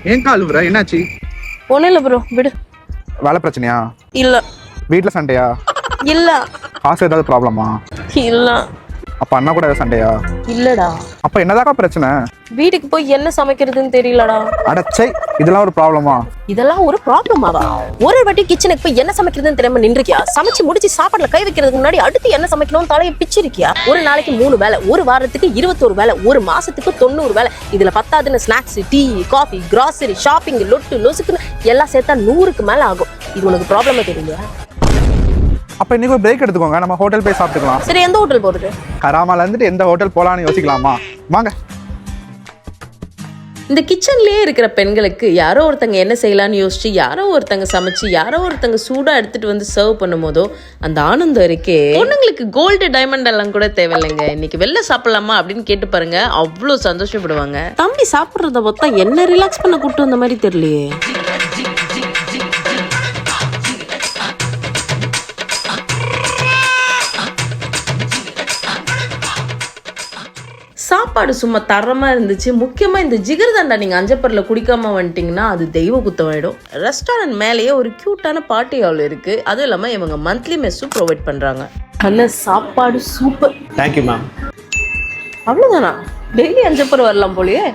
ஏன் அழுவுற? என்னாச்சு? ஒன்றும் இல்லை ப்ரோ, விடு. வேலை பிரச்சனையா? இல்லை. வீட்டில் சண்டையா? இல்லை. காசு ஏதாவது ப்ராப்ளமா? இல்லை. அப்ப அண்ணா கூட ஏதாவது சண்டையா? இல்லடா. அப்ப என்னதாக்கா பிரச்சனை? வீட்டுக்கு போய் என்ன சமைக்கிறதுன்னு தெரியலடா. அடச்சை, இதெல்லாம் ஒரு ப்ராப்ளமா? இதெல்லாம் ஒரு ப்ராப்ளமாவா? ஒரு வாட்டி கிச்சனுக்கு போய் என்ன சமைக்கிறதுன்னு தெரியாம நின்றுக்கியா? சமைச்சு முடிச்சு சாப்பாடுல கை வைக்கிறதுக்கு முன்னாடி அடுத்து என்ன சமைக்கணும்னு தலையை பிச்சிருக்கியா? ஒரு நாளைக்கு 3 வேலை, ஒரு வாரத்துக்கு 21 வேலை, ஒரு மாசத்துக்கு 90 வேலை. இதுல 10 snacks, tea, coffee, grocery, shopping, லொட்டு லொசுக்குன்னு எல்லாம் சேர்த்தா 100க்கு மேல ஆகும். இது உனக்கு ப்ராப்ளமா தெரியலையா? அப்ப இன்னைக்கு ஒரு பிரேக் எடுத்துக்கோங்க, நம்ம ஹோட்டல் போய் சாப்பிட்டுக்கலாம். சரி, எந்த ஹோட்டல் போறது? கராமால இருந்துட்டு எந்த ஹோட்டல் போலான்னு யோசிக்கலாமா? வாங்க. இந்த கிச்சன்லேயே இருக்கிற பெண்களுக்கு யாரோ ஒருத்தங்க என்ன செய்யலான்னு யோசிச்சு, யாரோ ஒருத்தங்க சமைச்சு, யாரோ ஒருத்தங்க சூடா எடுத்துட்டு வந்து சர்வ் பண்ணும் போதோ அந்த ஆனந்தம் இருக்கே. பொண்ணுங்களுக்கு கோல்டு டைமண்ட் எல்லாம் கூட தேவையில்லைங்க. இன்னைக்கு வெளில சாப்பிடலாமா அப்படின்னு கேட்டு பாருங்க, அவ்வளோ சந்தோஷப்படுவாங்க. தம்பி சாப்பிட்றத பார்த்தா என்ன ரிலாக்ஸ் பண்ண கூட்டு வந்த மாதிரி தெரியலையே. சாப்பாடு சும்மா தரமாக இருந்துச்சு. முக்கியமாக இந்த ஜிகர்தண்டா நீங்கள் அஞ்சப்பரில் குடிக்காமல் வந்துட்டிங்கன்னா அது தெய்வ குத்தமாயிடும். ரெஸ்டாரண்ட் மேலேயே ஒரு க்யூட்டான பார்ட்டி ஹால் இருக்குது. அதுவும் இல்லாமல் இவங்க மந்த்லி மெஸ்ஸும் ப்ரொவைட் பண்ணுறாங்க. நல்ல சாப்பாடு, சூப்பர். Thank you ma'am. அவ்வளோதானா? டெய்லி அஞ்சப்பர் வரலாம் போலயே.